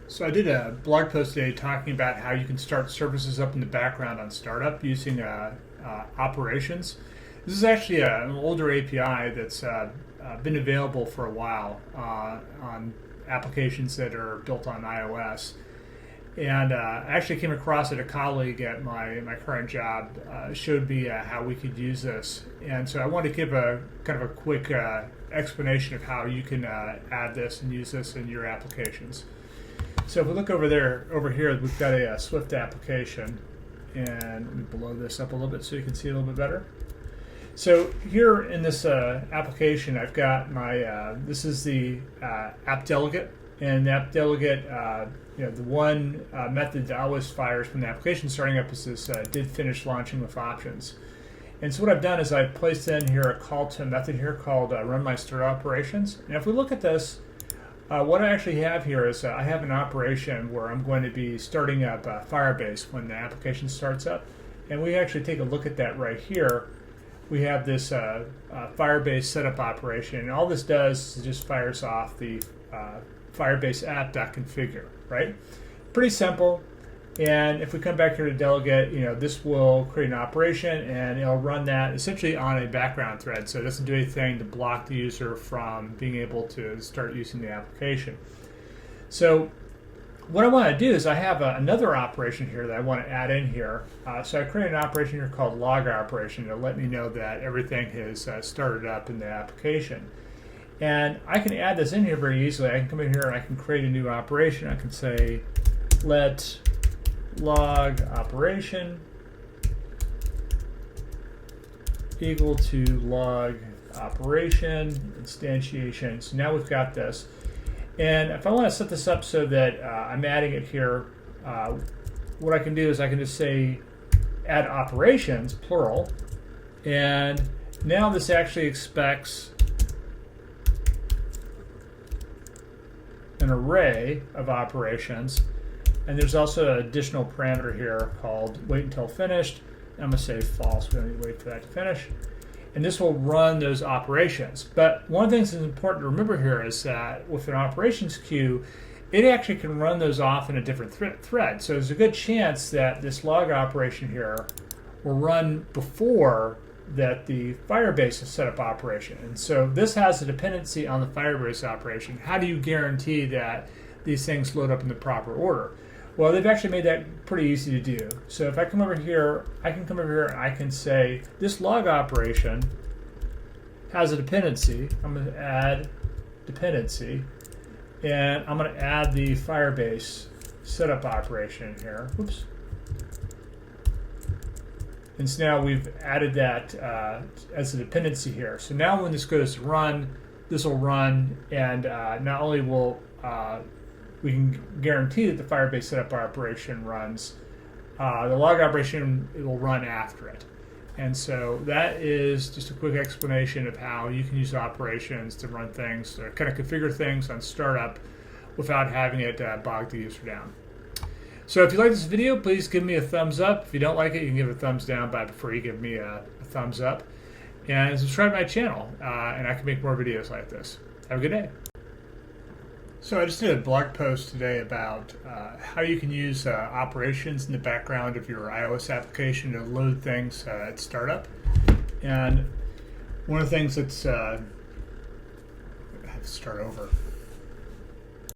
So I did a blog post today talking about how you can start services up in the background on startup using operations. This is actually an older API that's been available for a while on applications that are built on iOS. And I actually came across it. A colleague at my current job showed me how we could use this. And so I wanted to give a kind of a quick explanation of how you can add this and use this in your applications. So if we look over here, we've got a Swift application, and let me blow this up a little bit so you can see it a little bit better. So here in this application, I've got my this is the app delegate, and the app delegate, the one method that always fires when the application is starting up is this did finish launching with options. And so what I've done is I've placed in here a call to a method here called run my start operations. And if we look at this, what I actually have here is I have an operation where I'm going to be starting up Firebase when the application starts up. And we actually take a look at that right here. We have this Firebase setup operation. And all this does is just fires off the Firebase app.configure, right? Pretty simple. And if we come back here to delegate, this will create an operation and it'll run that essentially on a background thread. So it doesn't do anything to block the user from being able to start using the application. So what I want to do is I have another operation here that I want to add in here. So I create an operation here called log operation to let me know that everything has started up in the application. And I can add this in here very easily. I can come in here and I can create a new operation. I can say let log operation equal to log operation instantiation. So now we've got this. And if I want to set this up so that I'm adding it here, what I can do is I can just say add operations, plural, and now this actually expects an array of operations. And there's also an additional parameter here called wait until finished. I'm going to say false. We don't need to wait for that to finish. And this will run those operations. But one of the things that's important to remember here is that with an operations queue, it actually can run those off in a different thread. So there's a good chance that this log operation here will run before that the Firebase setup operation. And so this has a dependency on the Firebase operation. How do you guarantee that these things load up in the proper order? Well, they've actually made that pretty easy to do. So if I come over here, I can come over here and I can say this log operation has a dependency. I'm going to add dependency, and I'm going to add the Firebase setup operation here. Oops. And so now we've added that as a dependency here. So now when this goes to run, this will run, and not only will we can guarantee that the Firebase setup operation runs, the log operation it will run after it. And so that is just a quick explanation of how you can use operations to run things, to kind of configure things on startup without having it bog the user down. So if you like this video, please give me a thumbs up. If you don't like it, you can give it a thumbs down, but I prefer you give me a thumbs up. And subscribe to my channel, and I can make more videos like this. Have a good day. So I just did a blog post today about how you can use operations in the background of your iOS application to load things at startup. And one of the things that's I have to start over.